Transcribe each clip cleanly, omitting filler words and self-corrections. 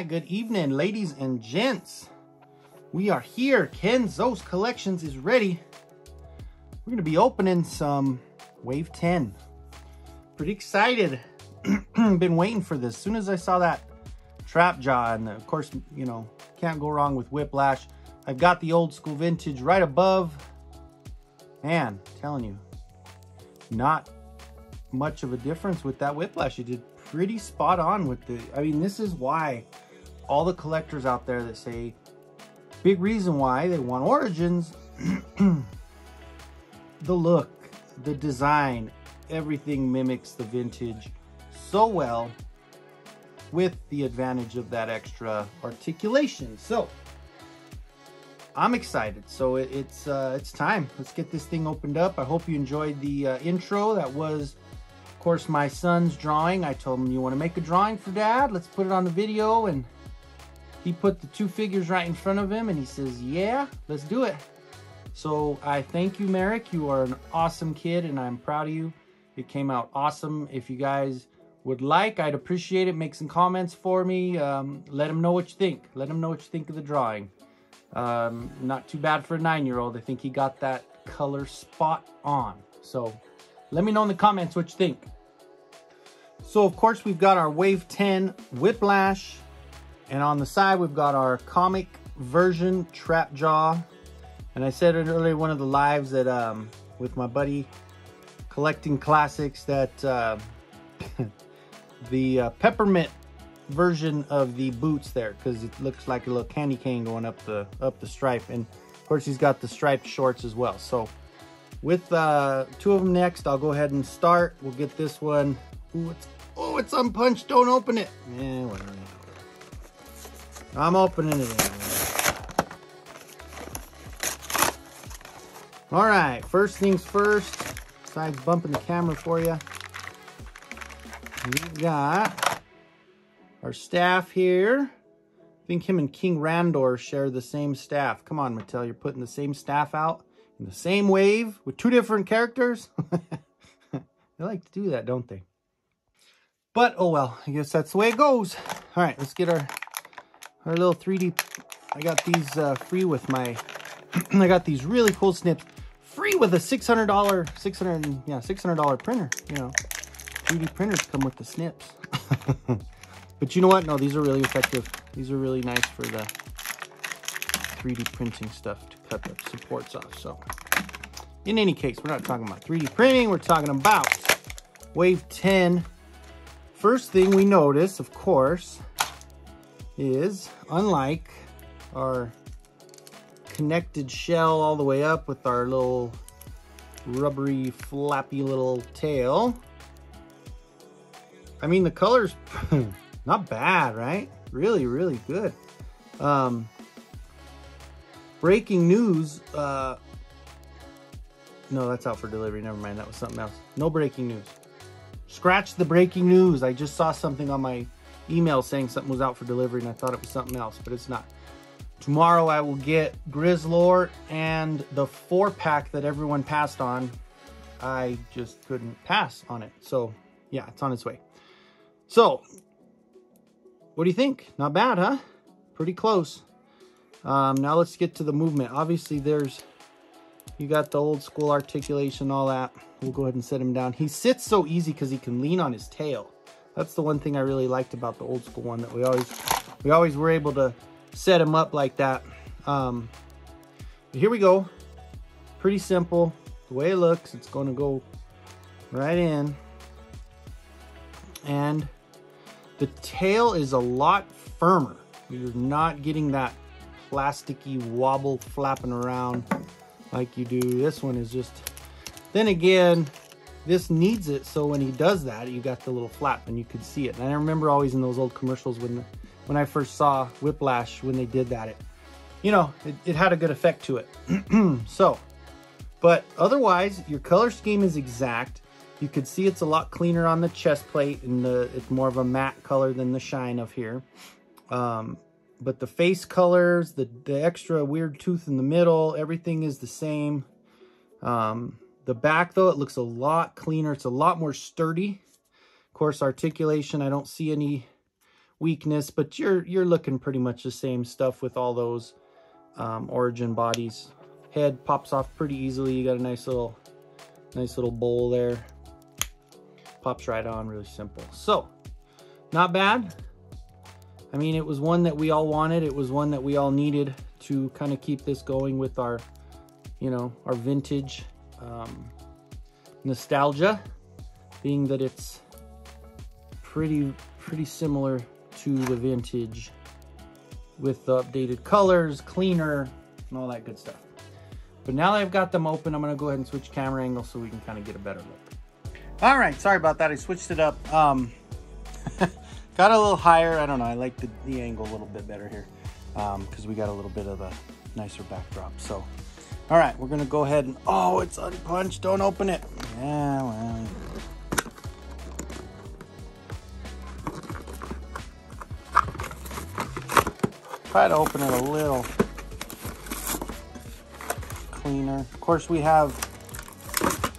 right, good evening, ladies and gents. We are here. Kenzo's Collections is ready. We're going to be opening some Wave 10. Pretty excited. Been waiting for this. As soon as I saw that trap jaw, and of course, you know, can't go wrong with Whiplash. I've got the old school vintage right above. Man, I'm telling you, not much of a difference with that Whiplash. You did pretty spot on with the, I mean, this is why all the collectors out there that say, big reason why they want Origins, the look, the design, everything mimics the vintage so well, with the advantage of that extra articulation. So I'm excited. So it's time. Let's get this thing opened up. I hope you enjoyed the intro. That was, of course, my son's drawing. I told him, you want to make a drawing for Dad? Let's put it on the video. And he put the two figures right in front of him and he says, yeah, let's do it. So I thank you, Merrick. You are an awesome kid and I'm proud of you. It came out awesome. If you guys would like, I'd appreciate it. Make some comments for me. Let them know what you think. Let them know what you think of the drawing. Not too bad for a 9-year-old. I think he got that color spot on. So let me know in the comments what you think. So of course we've got our Wave 10 Whiplash, and on the side we've got our comic version Trap Jaw. And I said it earlier in one of the lives that with my buddy Collecting Classics that the peppermint version of the boots there, because it looks like a little candy cane going up the stripe, and of course he's got the striped shorts as well. So with two of them next, I'll go ahead and start. We'll get this one. Ooh, it's unpunched. Don't open it. Yeah, whatever. I'm opening it anyway. All right, first things first, besides bumping the camera for you, we got our staff here. I think him and King Randor share the same staff. Come on, Mattel, you're putting the same staff out in the same wave with two different characters. They like to do that, don't they? But, oh well, I guess that's the way it goes. All right, let's get our little 3D. I got these free with my, I got these really cool snips. Free with a $600 printer, you know. 3D printers come with the snips. But you know what? No, these are really effective. These are really nice for the 3D printing stuff to cut the supports off. So in any case, we're not talking about 3D printing. We're talking about Wave 10. First thing we notice, of course, is unlike our connected shell all the way up with our little rubbery, flappy little tail. I mean, the color's not bad, right? Really, really good. Breaking news. No, that's out for delivery. Never mind. That was something else. No breaking news. Scratch the breaking news. I just saw something on my email saying something was out for delivery and I thought it was something else, but it's not. Tomorrow I will get Grizzlord and the 4-pack that everyone passed on. I just couldn't pass on it. So yeah, it's on its way. So what do you think? Not bad, huh? Pretty close. Now let's get to the movement. Obviously you got the old school articulation, all that. We'll go ahead and set him down. He sits so easy because he can lean on his tail. That's the one thing I really liked about the old school one, that we always were able to set him up like that. But here we go. Pretty simple. The way it looks, it's going to go right in. And the tail is a lot firmer. You're not getting that plasticky wobble flapping around like you do. This one is just, then again, this needs it, so when he does that, you got the little flap and you could see it. And I remember always in those old commercials when I first saw Whiplash, when they did that, it had a good effect to it. So, but otherwise, your color scheme is exact. You could see it's a lot cleaner on the chest plate, and it's more of a matte color than the shine of here. But the face colors, the extra weird tooth in the middle, everything is the same. The back, though, it looks a lot cleaner. It's a lot more sturdy. Of course, articulation, I don't see any weakness, but you're looking pretty much the same stuff with all those origin bodies. Head pops off pretty easily. You got a nice little bowl there. Pops right on, really simple. So, not bad. I mean, it was one that we all wanted. It was one that we all needed to kind of keep this going with our, you know, our vintage nostalgia, being that it's pretty similar to the vintage with the updated colors, cleaner, and all that good stuff. But now that I've got them open, I'm going to go ahead and switch camera angle so we can kind of get a better look. All right, sorry about that. I switched it up. Got a little higher. I don't know. I like the angle a little bit better here because we got a little bit of a nicer backdrop. So, all right, we're going to go ahead and, oh, it's unpunched. Don't open it. Yeah, well. Try to open it a little cleaner. Of course, we have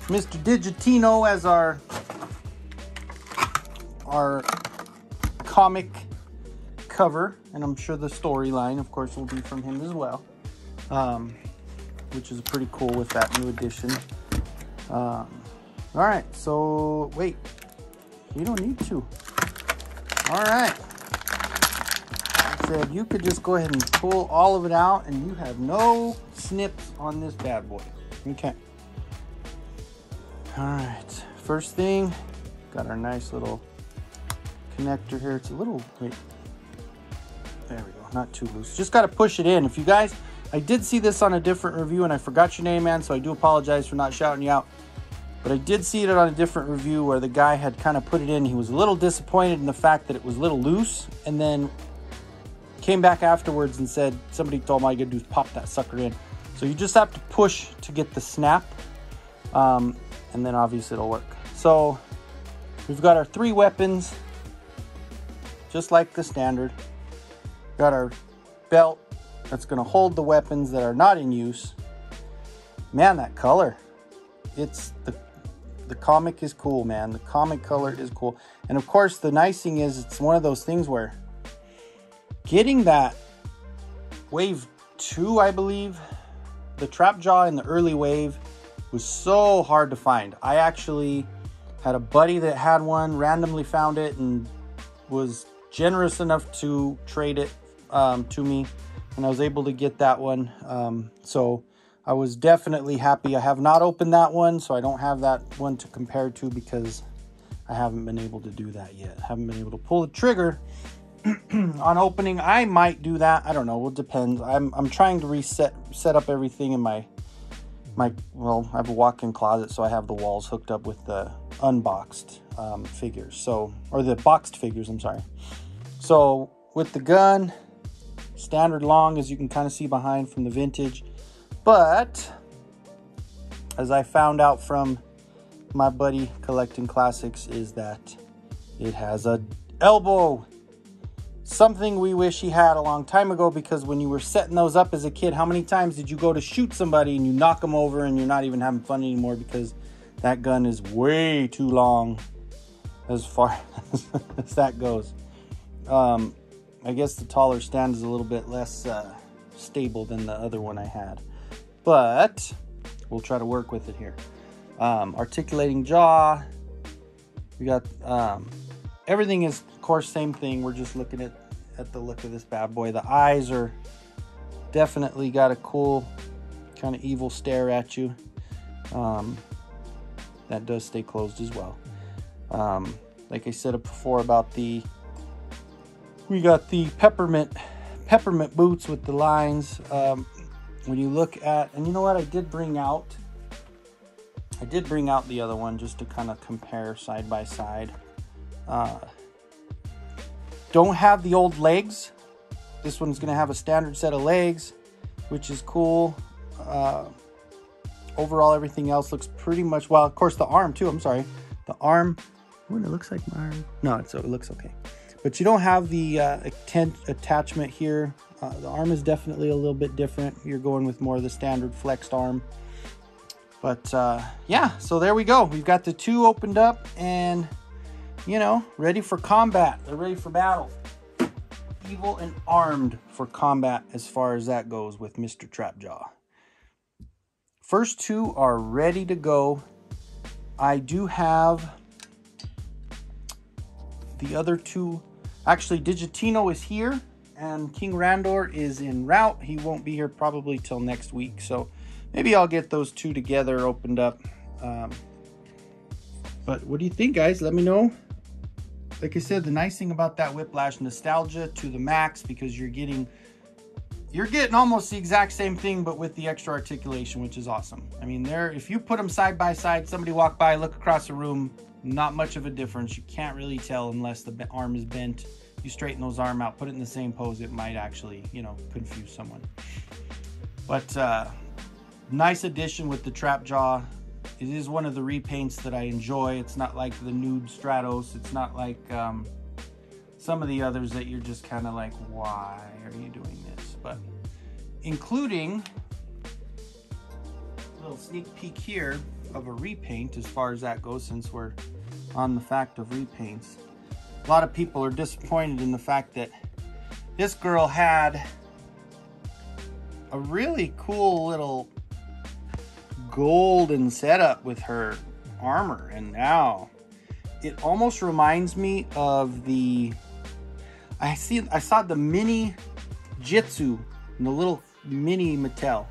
Mr. Digitino as our comic cover, and I'm sure the storyline, of course, will be from him as well, which is pretty cool with that new edition. All right, so wait, you don't need to. All right. Said you could just go ahead and pull all of it out and you have no snips on this bad boy. Okay. All right. First thing, got our nice little connector here. It's a little, wait. There we go. Not too loose. Just got to push it in. If you guys, I did see this on a different review and I forgot your name, man, so I do apologize for not shouting you out. But I did see it on a different review where the guy had kind of put it in. He was a little disappointed in the fact that it was a little loose, and then came back afterwards and said somebody told him all you gotta do is pop that sucker in. So you just have to push to get the snap, and then obviously it'll work. So we've got our 3 weapons, just like the standard. Got our belt that's gonna hold the weapons that are not in use. Man, that color, it's the comic is cool, man. The comic color is cool. And of course, the nice thing is it's one of those things where getting that wave 2, I believe, the trap jaw in the early wave was so hard to find. I actually had a buddy that had one, randomly found it, and was generous enough to trade it to me, and I was able to get that one. So I was definitely happy. I have not opened that one, so I don't have that one to compare to because I haven't been able to do that yet. I haven't been able to pull the trigger on opening. I might do that. I don't know. It depends. I'm trying to set up everything in my well, I have a walk-in closet, so I have the walls hooked up with the unboxed figures. So, or the boxed figures, I'm sorry. So with the gun, standard long, as you can kind of see behind from the vintage. But as I found out from my buddy collecting classics, is that it has a elbow. Something we wish he had a long time ago, because when you were setting those up as a kid, how many times did you go to shoot somebody and you knock them over and you're not even having fun anymore because that gun is way too long as far as that goes. I guess the taller stand is a little bit less stable than the other one I had, but we'll try to work with it here. Articulating jaw. We got everything is, of course, same thing. We're just looking at the look of this bad boy. The eyes are definitely got a cool kind of evil stare at you. That does stay closed as well. Like I said before about we got the peppermint boots with the lines. When you look at, and you know what, I did bring out the other one just to kind of compare side by side. Don't have the old legs. This one's going to have a standard set of legs, which is cool. Overall, everything else looks pretty much, well, of course, the arm too. I'm sorry. The arm, oh, it looks like my arm. No, it looks okay. But you don't have the attachment here. The arm is definitely a little bit different. You're going with more of the standard flexed arm. But yeah, so there we go. We've got the 2 opened up and, you know, ready for combat. They're ready for battle. evil and armed for combat as far as that goes with Mr. Trapjaw. First two are ready to go. I do have the other two. Actually, Digitino is here and King Randor is en route. He won't be here probably till next week. So maybe I'll get those two together opened up. But what do you think, guys? Let me know. Like I said, the nice thing about that Whiplash, nostalgia to the max, because you're getting almost the exact same thing, but with the extra articulation, which is awesome. I mean, if you put them side by side, somebody walk by, look across the room, not much of a difference. You can't really tell unless the arm is bent. You straighten those arms out, put it in the same pose, it might actually, you know, confuse someone. But nice addition with the Trapjaw. It is one of the repaints that I enjoy. It's not like the nude Stratos. It's not like some of the others that you're just kind of like, why are you doing this? But including a little sneak peek here of a repaint as far as that goes, since we're on the fact of repaints. A lot of people are disappointed in the fact that this girl had a really cool little golden setup with her armor, and now it almost reminds me of the I saw the mini Jitsu and the little mini Mattel,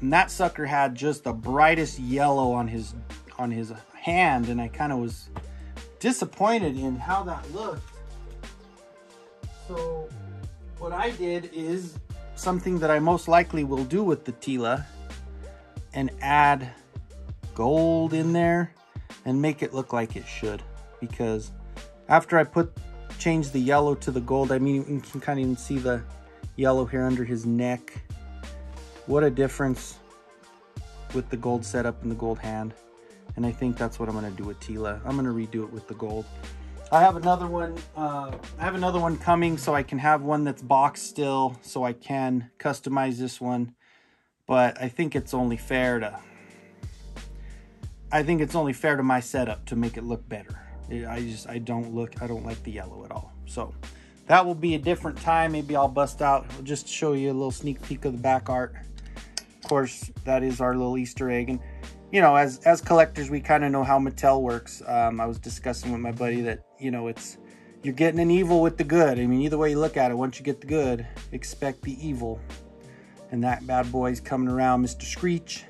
and that sucker had just the brightest yellow on his hand, and I kind of was disappointed in how that looked. So what I did is something that I most likely will do with the Tila, and add gold in there and make it look like it should. Because after I change the yellow to the gold, I mean, you can kind of even see the yellow here under his neck. What a difference with the gold setup and the gold hand. And I think that's what I'm going to do with Tila. I'm going to redo it with the gold. I have another one coming, so I can have one that's boxed still, so I can customize this one. But I think it's only fair to my setup to make it look better. I don't like the yellow at all. So that will be a different time. Maybe I'll bust out, just to show you a little sneak peek of the back art. Of course, that is our little Easter egg. And you know, as collectors, we kind of know how Mattel works. I was discussing with my buddy that, you know, you're getting an evil with the good. I mean, either way you look at it, once you get the good, expect the evil. And that bad boy's coming around, Mr. Screech.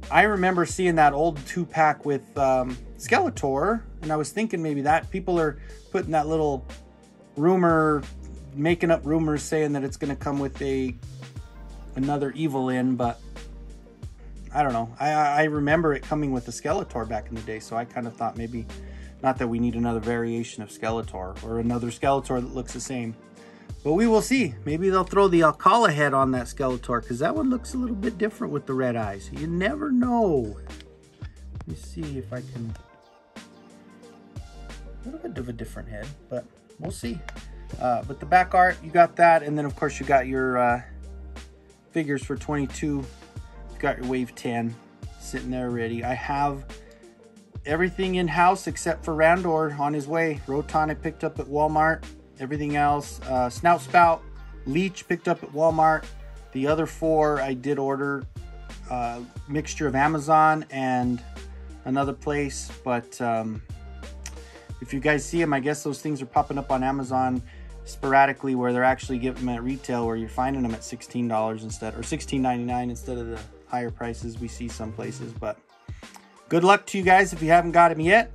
I remember seeing that old 2-pack with Skeletor, and I was thinking maybe that people are putting that little rumor, making up rumors saying that it's going to come with another evil in, but I don't know. I remember it coming with the Skeletor back in the day, so I kind of thought maybe, not that we need another variation of Skeletor or another Skeletor that looks the same. But we will see. Maybe they'll throw the Alcala head on that Skeletor, because that one looks a little bit different with the red eyes. You never know. Let me see if I can... A little bit of a different head, but we'll see. But the back art, you got that. And then, of course, you got your figures for 22. You've got your Wave 10 sitting there ready. I have everything in-house except for Randor on his way. Roton I picked up at Walmart. Everything else, Snout Spout, Leech picked up at Walmart. The other 4 I did order, mixture of Amazon and another place. But if you guys see them, I guess those things are popping up on Amazon sporadically, where they're actually giving them at retail, where you're finding them at $16 instead, or $16.99 instead of the higher prices we see some places. But good luck to you guys if you haven't got them yet.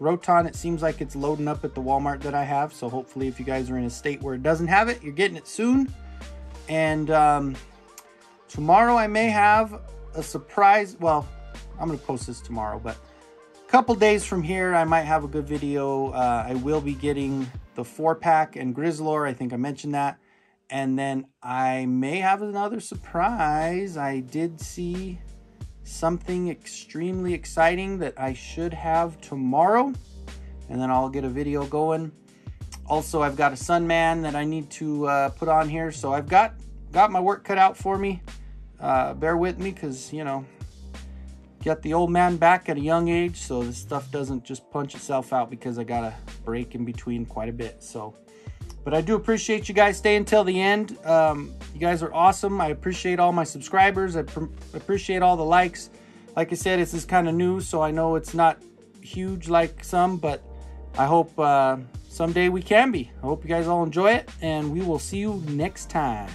Roton, it seems like it's loading up at the Walmart that I have. So hopefully if you guys are in a state where it doesn't have it, you're getting it soon. And tomorrow I may have a surprise. Well, I'm going to post this tomorrow, but a couple days from here, I might have a good video. I will be getting the 4-pack and Grizzlor. I think I mentioned that. And then I may have another surprise. I did see something extremely exciting that I should have tomorrow, and then I'll get a video going. Also, I've got a Sunman that I need to put on here, so I've got my work cut out for me. Bear with me, because, you know, got the old man back at a young age, so this stuff doesn't just punch itself out, because I got a break in between quite a bit. So, But I do appreciate you guys staying till the end. You guys are awesome. I appreciate all my subscribers. I appreciate all the likes. Like I said, this is kind of new, so I know it's not huge like some, but I hope someday we can be. I hope you guys all enjoy it, and we will see you next time.